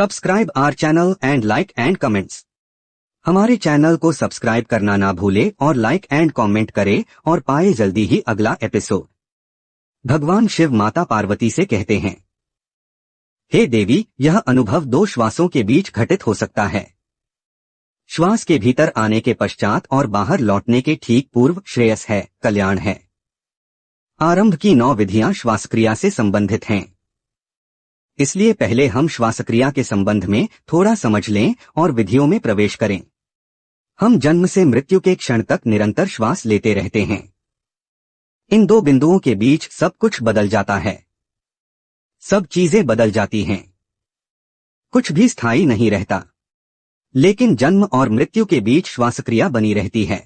Subscribe our channel and like and comments. हमारे channel को subscribe करना ना भूले और लाइक एंड कमेंट करे और पाए जल्दी ही अगला एपिसोड। भगवान शिव माता पार्वती से कहते हैं, हे देवी, यह अनुभव 2 श्वासों के बीच घटित हो सकता है। श्वास के भीतर आने के पश्चात और बाहर लौटने के ठीक पूर्व श्रेयस है, कल्याण है। आरंभ की 9 विधियां श्वासक्रिया से संबंधित हैं। इसलिए पहले हम श्वासक्रिया के संबंध में थोड़ा समझ लें और विधियों में प्रवेश करें। हम जन्म से मृत्यु के क्षण तक निरंतर श्वास लेते रहते हैं। इन 2 बिंदुओं के बीच सब कुछ बदल जाता है। सब चीजें बदल जाती हैं। कुछ भी स्थायी नहीं रहता। लेकिन जन्म और मृत्यु के बीच श्वासक्रिया बनी रहती है।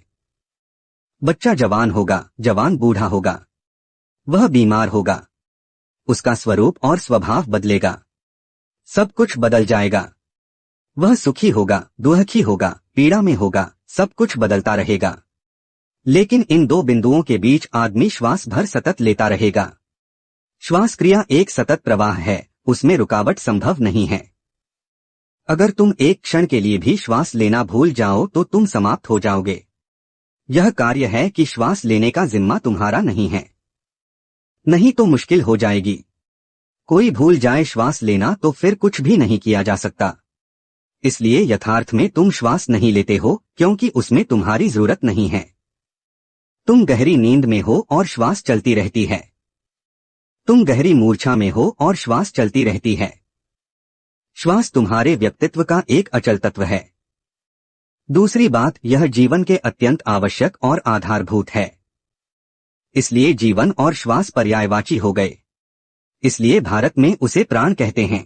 बच्चा जवान होगा, जवान बूढ़ा होगा। वह बीमार होगा। उसका स्वरूप और स्वभाव बदलेगा। सब कुछ बदल जाएगा। वह सुखी होगा, दुखी होगा, पीड़ा में होगा, सब कुछ बदलता रहेगा। लेकिन इन 2 बिंदुओं के बीच आदमी श्वास भर सतत लेता रहेगा। श्वास क्रिया एक सतत प्रवाह है, उसमें रुकावट संभव नहीं है। अगर तुम एक क्षण के लिए भी श्वास लेना भूल जाओ तो तुम समाप्त हो जाओगे। यह कार्य है कि श्वास लेने का जिम्मा तुम्हारा नहीं है। नहीं तो मुश्किल हो जाएगी। कोई भूल जाए श्वास लेना तो फिर कुछ भी नहीं किया जा सकता। इसलिए यथार्थ में तुम श्वास नहीं लेते हो क्योंकि उसमें तुम्हारी जरूरत नहीं है। तुम गहरी नींद में हो और श्वास चलती रहती है। तुम गहरी मूर्छा में हो और श्वास चलती रहती है। श्वास तुम्हारे व्यक्तित्व का एक अचल तत्व है। दूसरी बात, यह जीवन के अत्यंत आवश्यक और आधारभूत है। इसलिए जीवन और श्वास पर्यायवाची हो गए। इसलिए भारत में उसे प्राण कहते हैं।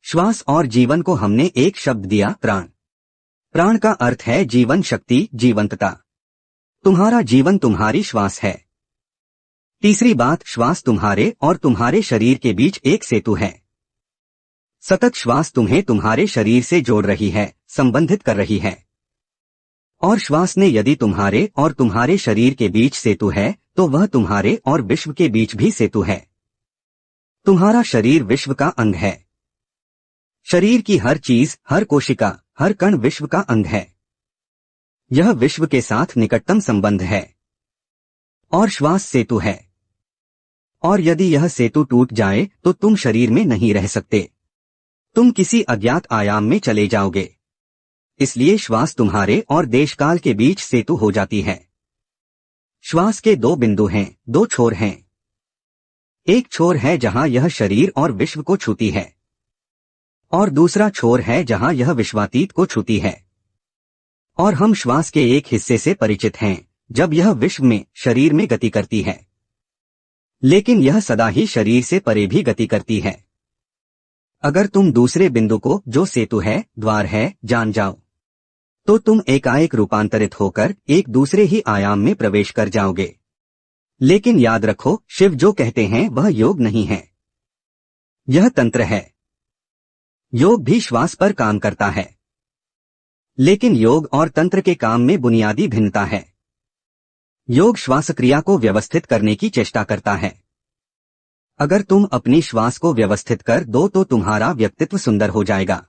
श्वास और जीवन को हमने एक शब्द दिया, प्राण। प्राण का अर्थ है जीवन शक्ति, जीवंतता। तुम्हारा जीवन तुम्हारी श्वास है। तीसरी बात, श्वास तुम्हारे और तुम्हारे शरीर के बीच एक सेतु है। सतत श्वास तुम्हें तुम्हारे शरीर से जोड़ रही है, संबंधित कर रही है। और श्वास ने यदि तुम्हारे और तुम्हारे शरीर के बीच सेतु है तो वह तुम्हारे और विश्व के बीच भी सेतु है। तुम्हारा शरीर विश्व का अंग है। शरीर की हर चीज, हर कोशिका, हर कण विश्व का अंग है। यह विश्व के साथ निकटतम संबंध है। और श्वास सेतु है। और यदि यह सेतु टूट जाए तो तुम शरीर में नहीं रह सकते। तुम किसी अज्ञात आयाम में चले जाओगे। इसलिए श्वास तुम्हारे और देशकाल के बीच सेतु हो जाती है। श्वास के 2 बिंदु हैं, 2 छोर हैं। एक छोर है जहां यह शरीर और विश्व को छूती है और दूसरा छोर है जहां यह विश्वातीत को छूती है। और हम श्वास के एक हिस्से से परिचित हैं जब यह विश्व में, शरीर में गति करती है। लेकिन यह सदा ही शरीर से परे भी गति करती है। अगर तुम दूसरे बिंदु को, जो सेतु है, द्वार है, जान जाओ तो तुम एकाएक रूपांतरित होकर एक दूसरे ही आयाम में प्रवेश कर जाओगे। लेकिन याद रखो, शिव जो कहते हैं वह योग नहीं है। यह तंत्र है। योग भी श्वास पर काम करता है। लेकिन योग और तंत्र के काम में बुनियादी भिन्नता है। योग श्वास क्रिया को व्यवस्थित करने की चेष्टा करता है। अगर तुम अपनी श्वास को व्यवस्थित कर दो तो तुम्हारा व्यक्तित्व सुंदर हो जाएगा।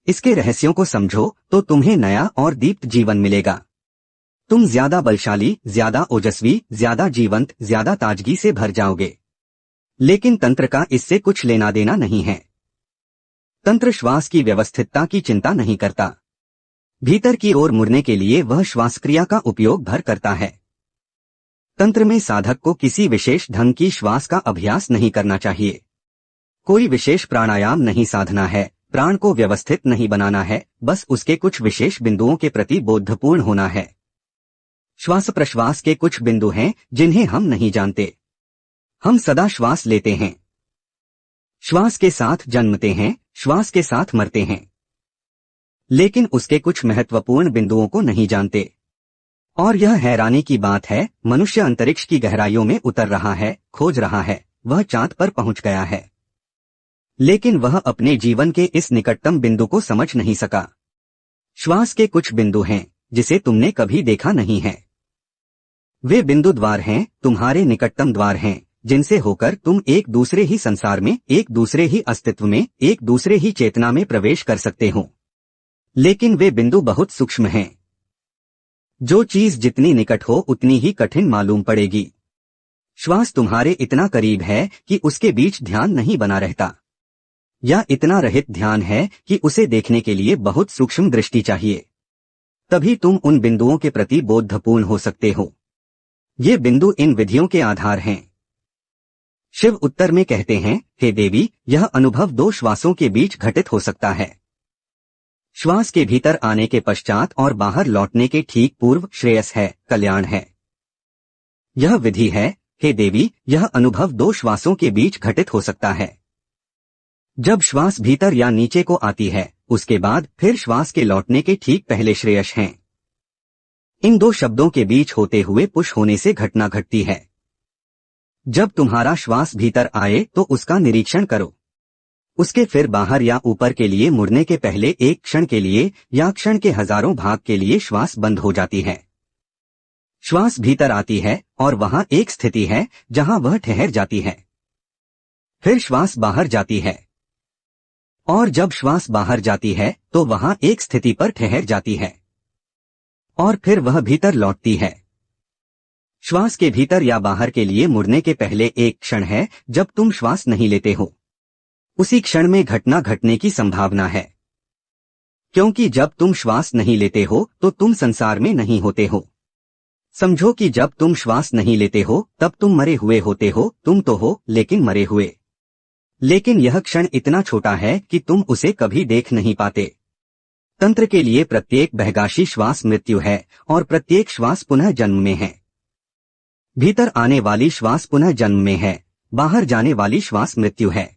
इसके रहस्यों को समझो तो तुम्हें नया और दीप्त जीवन मिलेगा। तुम ज्यादा बलशाली, ज्यादा ओजस्वी, ज्यादा जीवंत, ज्यादा ताजगी से भर जाओगे। लेकिन तंत्र का इससे कुछ लेना देना नहीं है। तंत्र श्वास की व्यवस्थितता की चिंता नहीं करता। भीतर की ओर मुड़ने के लिए वह श्वास क्रिया का उपयोग भर करता है। तंत्र में साधक को किसी विशेष ढंग की श्वास का अभ्यास नहीं करना चाहिए। कोई विशेष प्राणायाम नहीं साधना है, प्राण को व्यवस्थित नहीं बनाना है, बस उसके कुछ विशेष बिंदुओं के प्रति बोधपूर्ण होना है। श्वास प्रश्वास के कुछ बिंदु हैं जिन्हें हम नहीं जानते। हम सदा श्वास लेते हैं। श्वास के साथ जन्मते हैं, श्वास के साथ मरते हैं। लेकिन उसके कुछ महत्वपूर्ण बिंदुओं को नहीं जानते। और यह हैरानी की बात है, मनुष्य अंतरिक्ष की गहराइयों में उतर रहा है, खोज रहा है, वह चांद पर पहुंच गया है। लेकिन वह अपने जीवन के इस निकटतम बिंदु को समझ नहीं सका। श्वास के कुछ बिंदु हैं जिसे तुमने कभी देखा नहीं है। वे बिंदु द्वार हैं, तुम्हारे निकटतम द्वार हैं, जिनसे होकर तुम एक दूसरे ही संसार में, एक दूसरे ही अस्तित्व में, एक दूसरे ही चेतना में प्रवेश कर सकते हो। लेकिन वे बिंदु बहुत सूक्ष्म हैं। जो चीज जितनी निकट हो उतनी ही कठिन मालूम पड़ेगी। श्वास तुम्हारे इतना करीब है कि उसके बीच ध्यान नहीं बना रहता, या इतना रहित ध्यान है कि उसे देखने के लिए बहुत सूक्ष्म दृष्टि चाहिए। तभी तुम उन बिंदुओं के प्रति बोधपूर्ण हो सकते हो। ये बिंदु इन विधियों के आधार हैं। शिव उत्तर में कहते हैं, हे देवी, यह अनुभव 2 श्वासों के बीच घटित हो सकता है। श्वास के भीतर आने के पश्चात और बाहर लौटने के ठीक पूर्व श्रेयस है, कल्याण है। यह विधि है, हे देवी, यह अनुभव 2 श्वासों के बीच घटित हो सकता है। जब श्वास भीतर या नीचे को आती है, उसके बाद फिर श्वास के लौटने के ठीक पहले श्रेयस हैं। इन 2 शब्दों के बीच होते हुए पुश होने से घटना घटती है। जब तुम्हारा श्वास भीतर आए तो उसका निरीक्षण करो। उसके फिर बाहर या ऊपर के लिए मुड़ने के पहले एक क्षण के लिए या क्षण के हजारों भाग के लिए श्वास बंद हो जाती है। श्वास भीतर आती है और वहां एक स्थिति है जहां वह ठहर जाती है। फिर श्वास बाहर जाती है, और जब श्वास बाहर जाती है तो वहां एक स्थिति पर ठहर जाती है, और फिर वह भीतर लौटती है। श्वास के भीतर या बाहर के लिए मुड़ने के पहले एक क्षण है जब तुम श्वास नहीं लेते हो। उसी क्षण में घटना घटने की संभावना है, क्योंकि जब तुम श्वास नहीं लेते हो तो तुम संसार में नहीं होते हो। समझो कि जब तुम श्वास नहीं लेते हो तब तुम मरे हुए होते हो। तुम तो हो लेकिन मरे हुए। लेकिन यह क्षण इतना छोटा है कि तुम उसे कभी देख नहीं पाते। तंत्र के लिए प्रत्येक बहगाशी श्वास मृत्यु है और प्रत्येक श्वास पुनः जन्म में है। भीतर आने वाली श्वास पुनः जन्म में है, बाहर जाने वाली श्वास मृत्यु है।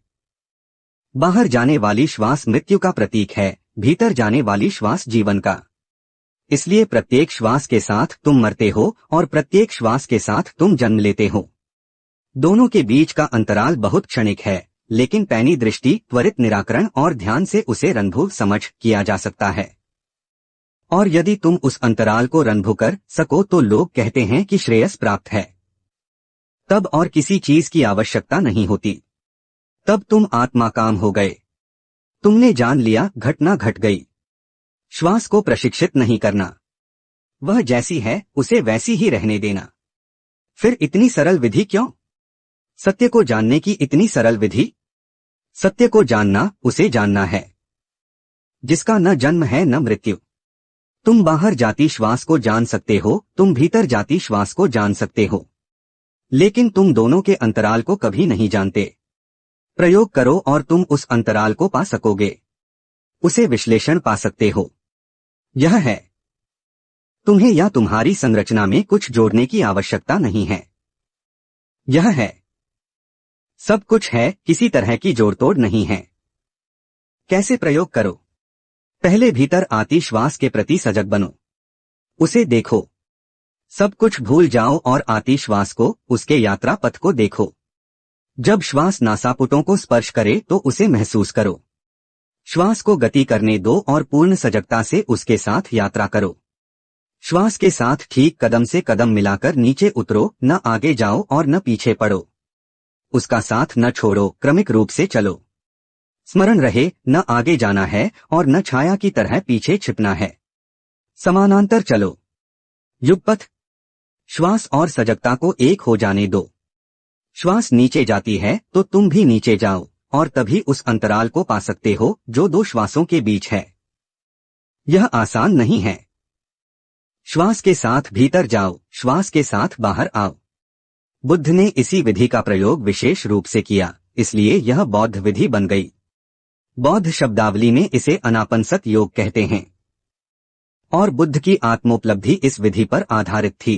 बाहर जाने वाली श्वास मृत्यु का प्रतीक है, भीतर जाने वाली श्वास जीवन का। इसलिए प्रत्येक श्वास के साथ तुम मरते हो और प्रत्येक श्वास के साथ तुम जन्म लेते हो। दोनों के बीच का अंतराल बहुत क्षणिक है, लेकिन पैनी दृष्टि, त्वरित निराकरण और ध्यान से उसे रंभू समझ किया जा सकता है। और यदि तुम उस अंतराल को रंभू कर सको तो लोग कहते हैं कि श्रेयस प्राप्त है। तब और किसी चीज की आवश्यकता नहीं होती। तब तुम आत्मा काम हो गए। तुमने जान लिया, घटना घट गई। श्वास को प्रशिक्षित नहीं करना, वह जैसी है उसे वैसी ही रहने देना। फिर इतनी सरल विधि क्यों? सत्य को जानने की इतनी सरल विधि? सत्य को जानना उसे जानना है जिसका न जन्म है न मृत्यु। तुम बाहर जाती श्वास को जान सकते हो, तुम भीतर जाती श्वास को जान सकते हो, लेकिन तुम दोनों के अंतराल को कभी नहीं जानते। प्रयोग करो और तुम उस अंतराल को पा सकोगे, उसे विश्लेषण पा सकते हो। यह है, तुम्हें या तुम्हारी संरचना में कुछ जोड़ने की आवश्यकता नहीं है। यह है, सब कुछ है, किसी तरह की जोड़तोड़ नहीं है। कैसे प्रयोग करो? पहले भीतर आती श्वास के प्रति सजग बनो, उसे देखो। सब कुछ भूल जाओ और आती श्वास को, उसके यात्रा पथ को देखो। जब श्वास नासापुटों को स्पर्श करे तो उसे महसूस करो। श्वास को गति करने दो और पूर्ण सजगता से उसके साथ यात्रा करो। श्वास के साथ ठीक कदम से कदम मिलाकर नीचे उतरो, न आगे जाओ और न पीछे पड़ो। उसका साथ न छोड़ो, क्रमिक रूप से चलो। स्मरण रहे, न आगे जाना है और न छाया की तरह पीछे छिपना है। समानांतर चलो, युगपथ। श्वास और सजगता को एक हो जाने दो। श्वास नीचे जाती है तो तुम भी नीचे जाओ, और तभी उस अंतराल को पा सकते हो जो 2 श्वासों के बीच है। यह आसान नहीं है। श्वास के साथ भीतर जाओ, श्वास के साथ बाहर आओ। बुद्ध ने इसी विधि का प्रयोग विशेष रूप से किया, इसलिए यह बौद्ध विधि बन गई। बौद्ध शब्दावली में इसे अनापनसत योग कहते हैं, और बुद्ध की आत्मोपलब्धि इस विधि पर आधारित थी।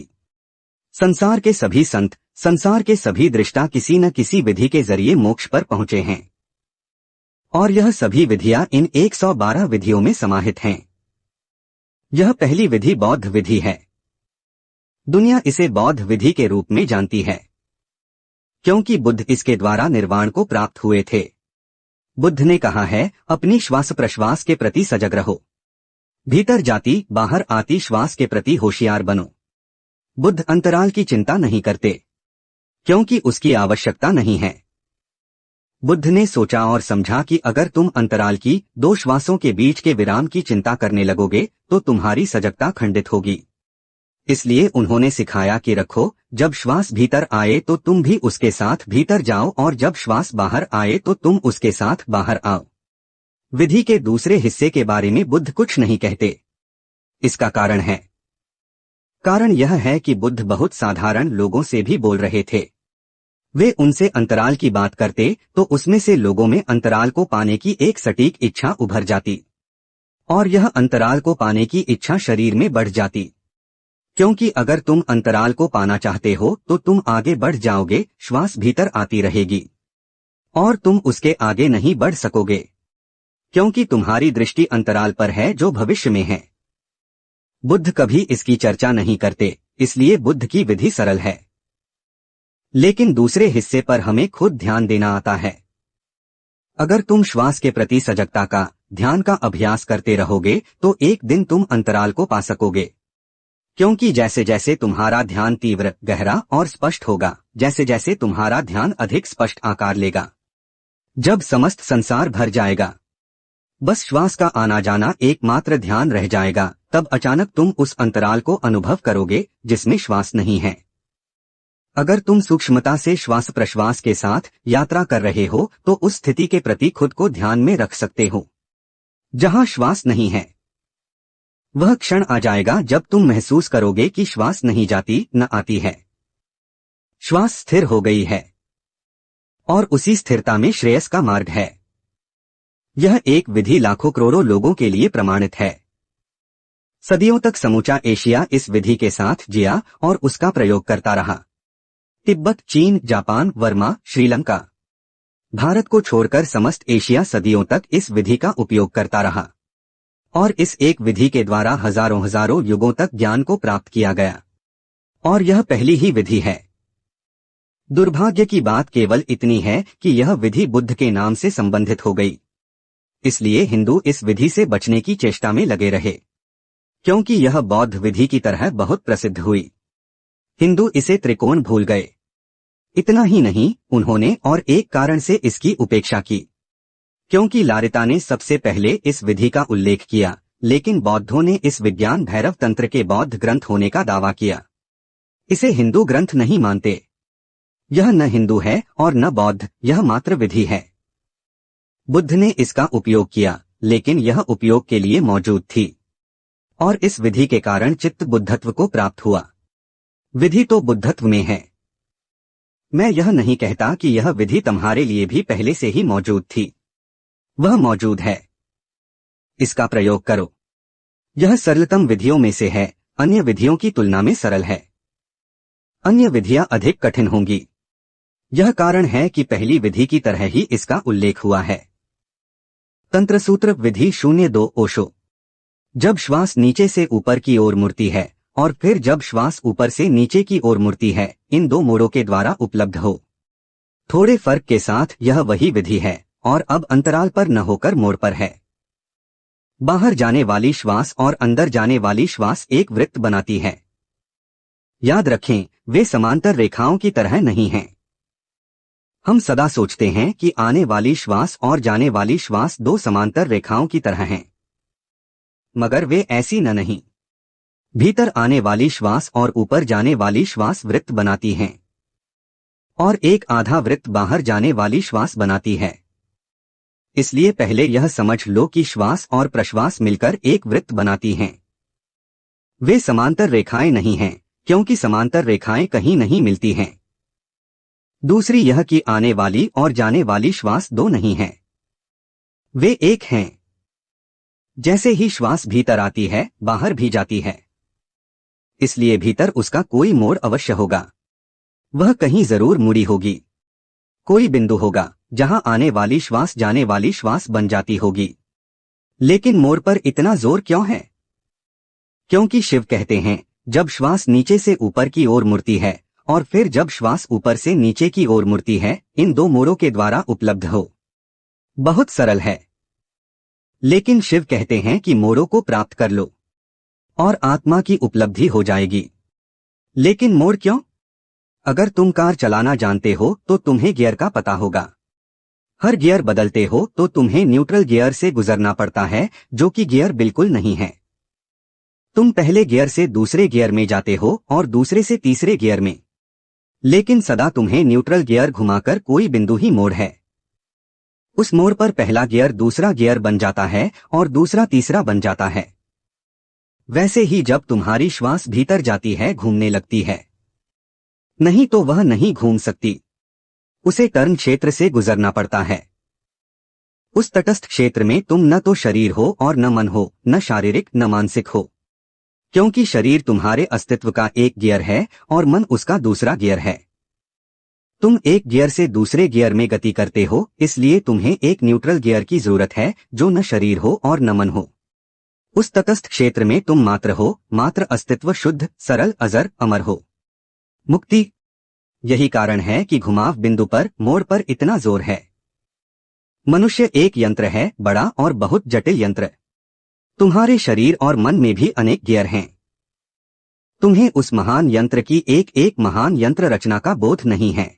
संसार के सभी संत, संसार के सभी दृष्टा किसी न किसी विधि के जरिए मोक्ष पर पहुंचे हैं, और यह सभी विधियां इन 112 विधियों में समाहित हैं। यह पहली विधि बौद्ध विधि है। दुनिया इसे बौद्ध विधि के रूप में जानती है, क्योंकि बुद्ध इसके द्वारा निर्वाण को प्राप्त हुए थे। बुद्ध ने कहा है, अपनी श्वास प्रश्वास के प्रति सजग रहो। भीतर जाती बाहर आती श्वास के प्रति होशियार बनो। बुद्ध अंतराल की चिंता नहीं करते, क्योंकि उसकी आवश्यकता नहीं है। बुद्ध ने सोचा और समझा कि अगर तुम अंतराल की 2 श्वासों के बीच के विराम की चिंता करने लगोगे तो तुम्हारी सजगता खंडित होगी। इसलिए उन्होंने सिखाया कि रखो, जब श्वास भीतर आए तो तुम भी उसके साथ भीतर जाओ और जब श्वास बाहर आए तो तुम उसके साथ बाहर आओ। विधि के दूसरे हिस्से के बारे में बुद्ध कुछ नहीं कहते। इसका कारण यह है कि बुद्ध बहुत साधारण लोगों से भी बोल रहे थे। वे उनसे अंतराल की बात करते तो उसमें से लोगों में अंतराल को पाने की एक सटीक इच्छा उभर जाती, और यह अंतराल को पाने की इच्छा शरीर में बढ़ जाती। क्योंकि अगर तुम अंतराल को पाना चाहते हो तो तुम आगे बढ़ जाओगे, श्वास भीतर आती रहेगी और तुम उसके आगे नहीं बढ़ सकोगे, क्योंकि तुम्हारी दृष्टि अंतराल पर है जो भविष्य में है। बुद्ध कभी इसकी चर्चा नहीं करते, इसलिए बुद्ध की विधि सरल है। लेकिन दूसरे हिस्से पर हमें खुद ध्यान देना आता है। अगर तुम श्वास के प्रति सजगता का, ध्यान का अभ्यास करते रहोगे तो एक दिन तुम अंतराल को पा सकोगे। क्योंकि जैसे जैसे तुम्हारा ध्यान तीव्र, गहरा और स्पष्ट होगा, जैसे जैसे तुम्हारा ध्यान अधिक स्पष्ट आकार लेगा, जब समस्त संसार भर जाएगा, बस श्वास का आना जाना एकमात्र ध्यान रह जाएगा, तब अचानक तुम उस अंतराल को अनुभव करोगे जिसमें श्वास नहीं है। अगर तुम सूक्ष्मता से श्वास प्रश्वास के साथ यात्रा कर रहे हो तो उस स्थिति के प्रति खुद को ध्यान में रख सकते हो जहां श्वास नहीं है। वह क्षण आ जाएगा जब तुम महसूस करोगे कि श्वास नहीं जाती न आती है, श्वास स्थिर हो गई है, और उसी स्थिरता में श्रेयस का मार्ग है। यह एक विधि लाखों करोड़ों लोगों के लिए प्रमाणित है। सदियों तक समूचा एशिया इस विधि के साथ जिया और उसका प्रयोग करता रहा। तिब्बत, चीन, जापान, वर्मा, श्रीलंका, भारत को छोड़कर समस्त एशिया सदियों तक इस विधि का उपयोग करता रहा, और इस एक विधि के द्वारा हजारों युगों तक ज्ञान को प्राप्त किया गया, और यह पहली ही विधि है। दुर्भाग्य की बात केवल इतनी है कि यह विधि बुद्ध के नाम से संबंधित हो गई, इसलिए हिंदू इस विधि से बचने की चेष्टा में लगे रहे, क्योंकि यह बौद्ध विधि की तरह बहुत प्रसिद्ध हुई। हिंदू इसे त्रिकोण भूल गए। इतना ही नहीं, उन्होंने और एक कारण से इसकी उपेक्षा की, क्योंकि लारिता ने सबसे पहले इस विधि का उल्लेख किया, लेकिन बौद्धों ने इस विज्ञान भैरव तंत्र के बौद्ध ग्रंथ होने का दावा किया। इसे हिंदू ग्रंथ नहीं मानते। यह न हिंदू है और न बौद्ध, यह मात्र विधि है। बुद्ध ने इसका उपयोग किया, लेकिन यह उपयोग के लिए मौजूद थी, और इस विधि के कारण चित्त बुद्धत्व को प्राप्त हुआ। विधि तो बुद्धत्व में है। मैं यह नहीं कहता कि यह विधि तुम्हारे लिए भी पहले से ही मौजूद थी, वह मौजूद है। इसका प्रयोग करो। यह सरलतम विधियों में से है, अन्य विधियों की तुलना में सरल है। अन्य विधियां अधिक कठिन होंगी। यह कारण है कि पहली विधि की तरह ही इसका उल्लेख हुआ है। तंत्रसूत्र विधि 02 ओशो। जब श्वास नीचे से ऊपर की ओर मुड़ती है और फिर जब श्वास ऊपर से नीचे की ओर मुड़ती है, इन दो मोड़ों के द्वारा उपलब्ध हो। थोड़े फर्क के साथ यह वही विधि है, और अब अंतराल पर न होकर मोड़ पर है। बाहर जाने वाली श्वास और अंदर जाने वाली श्वास एक वृत्त बनाती है। याद रखें, वे समांतर रेखाओं की तरह नहीं हैं। हम सदा सोचते हैं कि आने वाली श्वास और जाने वाली श्वास दो समांतर रेखाओं की तरह हैं, मगर वे ऐसी नहीं। भीतर आने वाली श्वास और ऊपर जाने वाली श्वास वृत्त बनाती हैं, और एक आधा वृत्त बाहर जाने वाली श्वास बनाती है। इसलिए पहले यह समझ लो कि श्वास और प्रश्वास मिलकर एक वृत्त बनाती हैं। वे समांतर रेखाएं नहीं हैं, क्योंकि समांतर रेखाएं कहीं नहीं मिलती हैं। दूसरी यह कि आने वाली और जाने वाली श्वास दो नहीं हैं, वे एक हैं। जैसे ही श्वास भीतर आती है, बाहर भी जाती है, इसलिए भीतर उसका कोई मोड़ अवश्य होगा। वह कहीं जरूर मुड़ी होगी। कोई बिंदु होगा जहां आने वाली श्वास जाने वाली श्वास बन जाती होगी। लेकिन मोड़ पर इतना जोर क्यों है? क्योंकि शिव कहते हैं, जब श्वास नीचे से ऊपर की ओर मुड़ती है और फिर जब श्वास ऊपर से नीचे की ओर मुड़ती है, इन दो मोड़ों के द्वारा उपलब्ध हो। बहुत सरल है। लेकिन शिव कहते हैं कि मोड़ों को प्राप्त कर लो और आत्मा की उपलब्धि हो जाएगी। लेकिन मोड़ क्यों? अगर तुम कार चलाना जानते हो तो तुम्हें गियर का पता होगा। हर गियर बदलते हो तो तुम्हें न्यूट्रल गियर से गुजरना पड़ता है, जो कि गियर बिल्कुल नहीं है। तुम पहले गियर से दूसरे गियर में जाते हो और दूसरे से तीसरे गियर में, लेकिन सदा तुम्हें न्यूट्रल गियर घुमाकर कोई बिंदु ही मोड़ है। उस मोड़ पर पहला गियर दूसरा गियर बन जाता है और दूसरा तीसरा बन जाता है। वैसे ही जब तुम्हारी श्वास भीतर जाती है घूमने लगती है, नहीं तो वह नहीं घूम सकती, उसे टर्न क्षेत्र से गुजरना पड़ता है। उस तटस्थ क्षेत्र में तुम न तो शरीर हो और न मन हो, न शारीरिक न मानसिक हो, क्योंकि शरीर तुम्हारे अस्तित्व का एक गियर है और मन उसका दूसरा गियर है। तुम एक गियर से दूसरे गियर में गति करते हो, इसलिए तुम्हें एक न्यूट्रल गियर की जरूरत है जो न शरीर हो और न मन हो। उस तटस्थ क्षेत्र में तुम मात्र हो, मात्र अस्तित्व, शुद्ध, सरल, अजर, अमर हो, मुक्ति। यही कारण है कि घुमाव बिंदु पर, मोड़ पर इतना जोर है। मनुष्य एक यंत्र है, बड़ा और बहुत जटिल यंत्र। तुम्हारे शरीर और मन में भी अनेक गियर हैं। तुम्हें उस महान यंत्र की एक एक महान यंत्र रचना का बोध नहीं है,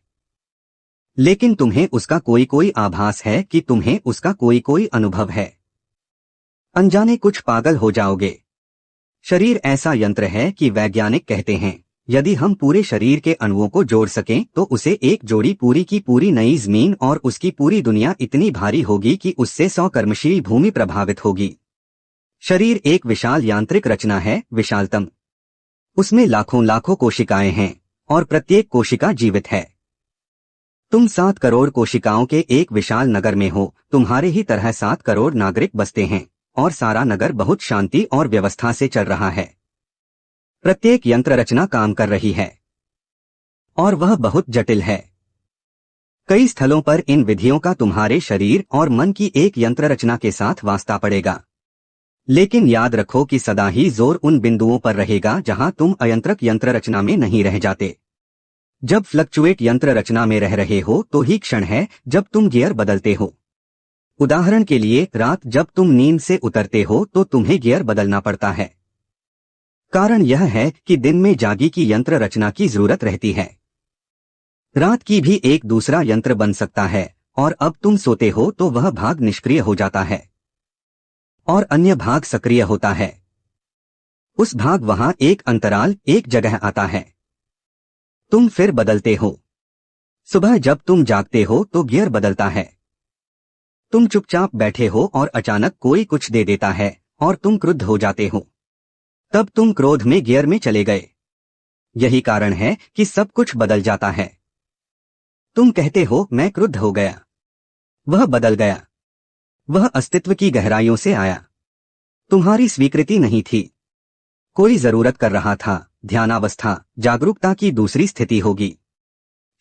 लेकिन तुम्हें उसका कोई कोई आभास है कि तुम्हें उसका कोई कोई अनुभव है। अनजाने कुछ पागल हो जाओगे। शरीर ऐसा यंत्र है कि वैज्ञानिक कहते हैं यदि हम पूरे शरीर के अणुओं को जोड़ सकें तो उसे एक जोड़ी पूरी की पूरी नई जमीन और उसकी पूरी दुनिया इतनी भारी होगी कि उससे 100 कर्मशील भूमि प्रभावित होगी। शरीर एक विशाल यांत्रिक रचना है, विशालतम। उसमें लाखों लाखों कोशिकाएं हैं और प्रत्येक कोशिका जीवित है। तुम 7 करोड़ कोशिकाओं के एक विशाल नगर में हो। तुम्हारे ही तरह 7 करोड़ नागरिक बसते हैं और सारा नगर बहुत शांति और व्यवस्था से चल रहा है। प्रत्येक यंत्र रचना काम कर रही है और वह बहुत जटिल है। कई स्थलों पर इन विधियों का तुम्हारे शरीर और मन की एक यंत्र रचना के साथ वास्ता पड़ेगा, लेकिन याद रखो कि सदा ही जोर उन बिंदुओं पर रहेगा जहां तुम अयंत्रक यंत्र रचना में नहीं रह जाते। जब फ्लक्चुएट यंत्र रचना में रह रहे हो तो ही क्षण है जब तुम गियर बदलते हो। उदाहरण के लिए, रात जब तुम नींद से उतरते हो तो तुम्हें गियर बदलना पड़ता है। कारण यह है कि दिन में जागी की यंत्र रचना की जरूरत रहती है। रात की भी एक दूसरा यंत्र बन सकता है और अब तुम सोते हो तो वह भाग निष्क्रिय हो जाता है और अन्य भाग सक्रिय होता है। उस भाग वहां एक अंतराल, एक जगह आता है। तुम फिर बदलते हो। सुबह जब तुम जागते हो तो गियर बदलता है। तुम चुपचाप बैठे हो और अचानक कोई कुछ दे देता है और तुम क्रुद्ध हो जाते हो। तब तुम क्रोध में गियर में चले गए। यही कारण है कि सब कुछ बदल जाता है। तुम कहते हो मैं क्रुद्ध हो गया। वह बदल गया। वह अस्तित्व की गहराइयों से आया। तुम्हारी स्वीकृति नहीं थी। कोई जरूरत कर रहा था। ध्यानावस्था, जागरूकता की दूसरी स्थिति होगी।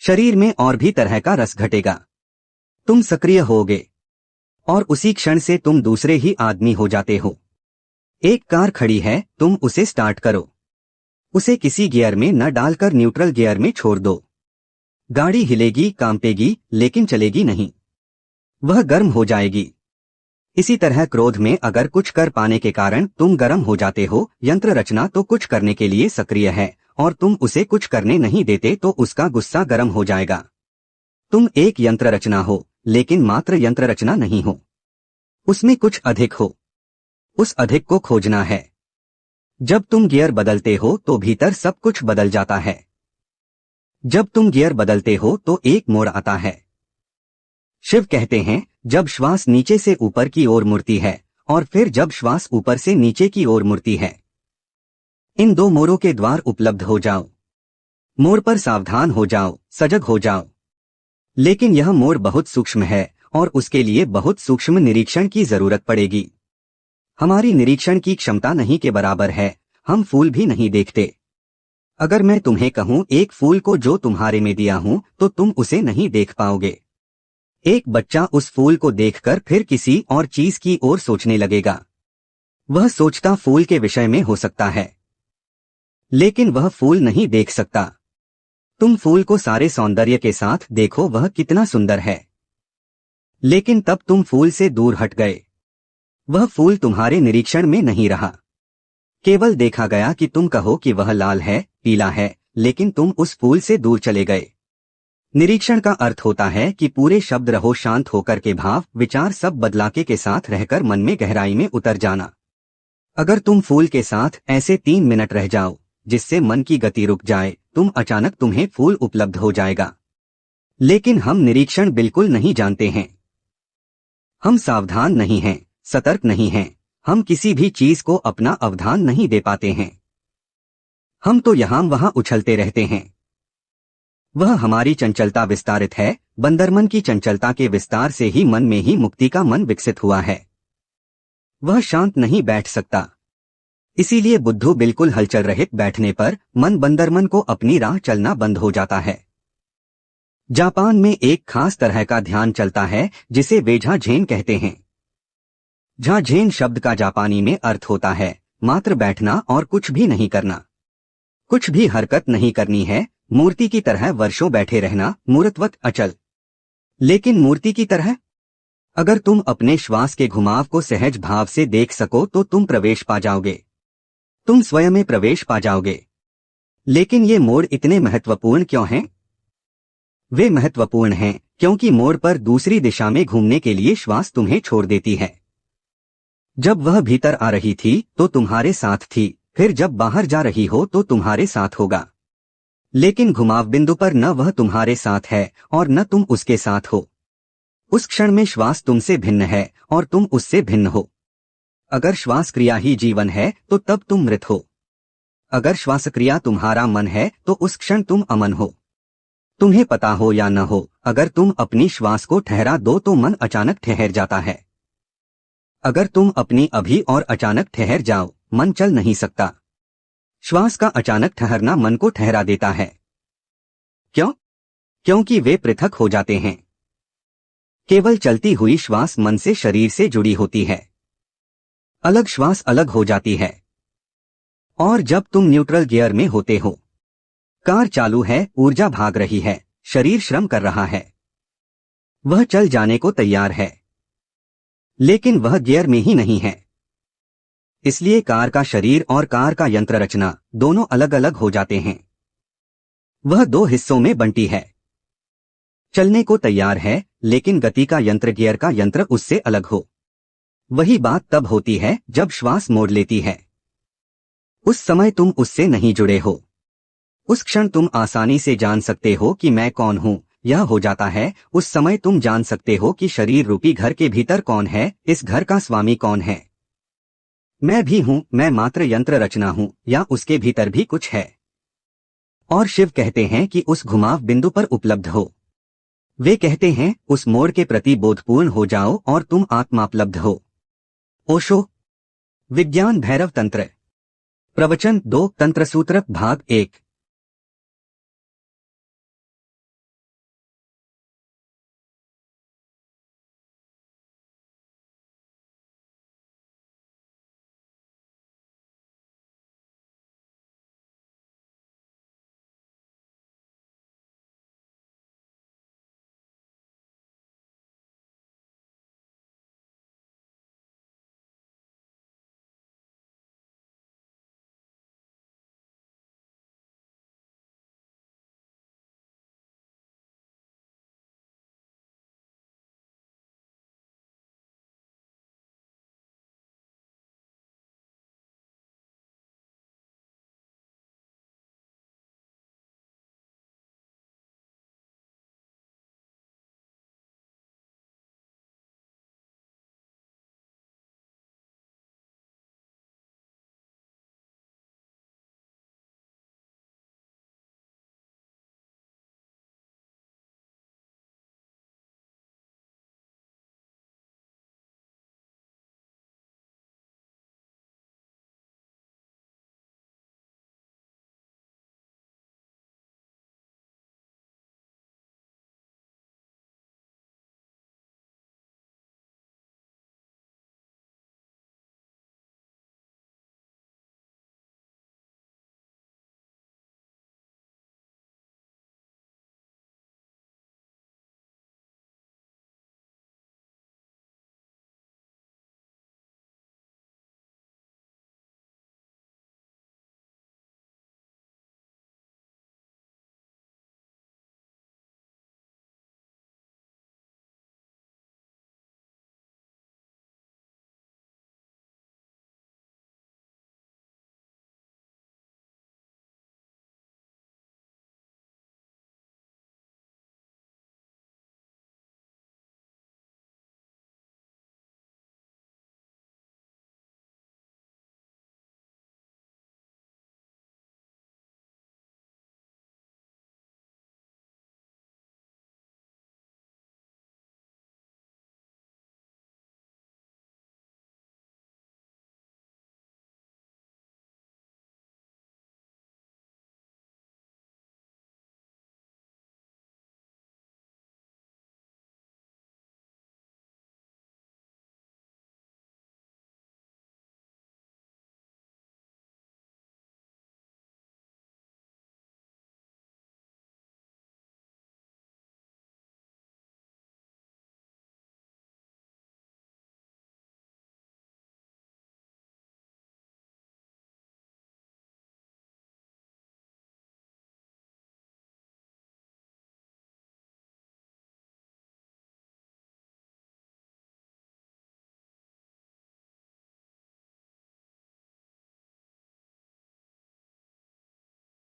शरीर में और भी तरह का रस घटेगा। तुम सक्रिय होगे और उसी क्षण से तुम दूसरे ही आदमी हो जाते हो। एक कार खड़ी है, तुम उसे स्टार्ट करो। उसे किसी गियर में न डालकर न्यूट्रल गियर में छोड़ दो। गाड़ी हिलेगी, कांपेगी, लेकिन चलेगी नहीं। वह गर्म हो जाएगी। इसी तरह क्रोध में अगर कुछ कर पाने के कारण तुम गर्म हो जाते हो, यंत्र रचना तो कुछ करने के लिए सक्रिय है और तुम उसे कुछ करने नहीं देते तो उसका गुस्सा गर्म हो जाएगा। तुम एक यंत्र रचना हो, लेकिन मात्र यंत्र रचना नहीं हो। उसमें कुछ अधिक हो। उस अधिक को खोजना है। जब तुम गियर बदलते हो तो भीतर सब कुछ बदल जाता है। जब तुम गियर बदलते हो तो एक मोड़ आता है। शिव कहते हैं जब श्वास नीचे से ऊपर की ओर मुड़ती है और फिर जब श्वास ऊपर से नीचे की ओर मुड़ती है। इन 2 मोड़ों के द्वार उपलब्ध हो जाओ। मोड़ पर सावधान हो जाओ, सजग हो जाओ। लेकिन यह मोड़ बहुत सूक्ष्म है और उसके लिए बहुत सूक्ष्म निरीक्षण की जरूरत पड़ेगी। हमारी निरीक्षण की क्षमता नहीं के बराबर है। हम फूल भी नहीं देखते। अगर मैं तुम्हें कहूं एक फूल को जो तुम्हारे में दिया हूं तो तुम उसे नहीं देख पाओगे। एक बच्चा उस फूल को देखकर फिर किसी और चीज की ओर सोचने लगेगा। वह सोचता फूल के विषय में हो सकता है, लेकिन वह फूल नहीं देख सकता। तुम फूल को सारे सौंदर्य के साथ देखो, वह कितना सुंदर है, लेकिन तब तुम फूल से दूर हट गए। वह फूल तुम्हारे निरीक्षण में नहीं रहा। केवल देखा गया कि तुम कहो कि वह लाल है, पीला है, लेकिन तुम उस फूल से दूर चले गए। निरीक्षण का अर्थ होता है कि पूरे शब्द रहो शांत होकर के भाव विचार सब बदलाके के साथ रहकर मन में गहराई में उतर जाना। अगर तुम फूल के साथ ऐसे 3 मिनट रह जाओ जिससे मन की गति रुक जाए, तुम अचानक तुम्हें फूल उपलब्ध हो जाएगा। लेकिन हम निरीक्षण बिल्कुल नहीं जानते हैं। हम सावधान नहीं हैं, सतर्क नहीं हैं, हम किसी भी चीज को अपना अवधान नहीं दे पाते हैं। हम तो यहाँ वहां उछलते रहते हैं। वह हमारी चंचलता विस्तारित है, बंदरमन की चंचलता के विस्तार से ही मन में ही मुक्ति का मन विकसित हुआ है। वह शांत नहीं बैठ सकता। इसीलिए बुद्धू बिल्कुल हलचल रहित बैठने पर मन बंदरमन को अपनी राह चलना बंद हो जाता है। जापान में एक खास तरह का ध्यान चलता है जिसे वे झाझेन कहते हैं। झाझेन शब्द का जापानी में अर्थ होता है मात्र बैठना और कुछ भी नहीं करना। कुछ भी हरकत नहीं करनी है, मूर्ति की तरह वर्षों बैठे रहना, मूर्तवत अचल। लेकिन मूर्ति की तरह? अगर तुम अपने श्वास के घुमाव को सहज भाव से देख सको तो तुम प्रवेश पा जाओगे, तुम स्वयं में प्रवेश पा जाओगे। लेकिन ये मोड़ इतने महत्वपूर्ण क्यों हैं? वे महत्वपूर्ण हैं क्योंकि मोड़ पर दूसरी दिशा में घूमने के लिए श्वास तुम्हें छोड़ देती है। जब वह भीतर आ रही थी तो तुम्हारे साथ थी, फिर जब बाहर जा रही हो तो तुम्हारे साथ होगा। लेकिन घुमाव बिंदु पर न वह तुम्हारे साथ है और न तुम उसके साथ हो। उस क्षण में श्वास तुमसे भिन्न है और तुम उससे भिन्न हो। अगर श्वास क्रिया ही जीवन है तो तब तुम मृत हो। अगर श्वास क्रिया तुम्हारा मन है तो उस क्षण तुम अमन हो। तुम्हें पता हो या न हो, अगर तुम अपनी श्वास को ठहरा दो तो मन अचानक ठहर जाता है। अगर तुम अपनी अभी और अचानक ठहर जाओ, मन चल नहीं सकता। श्वास का अचानक ठहरना मन को ठहरा देता है। क्यों? क्योंकि वे पृथक हो जाते हैं। केवल चलती हुई श्वास मन से शरीर से जुड़ी होती है। अलग श्वास अलग हो जाती है। और जब तुम न्यूट्रल गियर में होते हो, कार चालू है, ऊर्जा भाग रही है, शरीर श्रम कर रहा है, वह चल जाने को तैयार है, लेकिन वह गियर में ही नहीं है। इसलिए कार का शरीर और कार का यंत्र रचना दोनों अलग अलग हो जाते हैं। वह 2 हिस्सों में बंटी है। चलने को तैयार है लेकिन गति का यंत्र गियर का यंत्र उससे अलग हो। वही बात तब होती है जब श्वास मोड़ लेती है। उस समय तुम उससे नहीं जुड़े हो। उस क्षण तुम आसानी से जान सकते हो कि मैं कौन हूं। यह हो जाता है उस समय तुम जान सकते हो कि शरीर रूपी घर के भीतर कौन है, इस घर का स्वामी कौन है। मैं भी हूं, मैं मात्र यंत्र रचना हूं, या उसके भीतर भी कुछ है। और शिव कहते हैं कि उस घुमाव बिंदु पर उपलब्ध हो। वे कहते हैं उस मोड़ के प्रति बोधपूर्ण हो जाओ और तुम आत्मापलब्ध हो। ओशो, विज्ञान भैरव तंत्र, प्रवचन 2, तंत्र सूत्र भाग 1।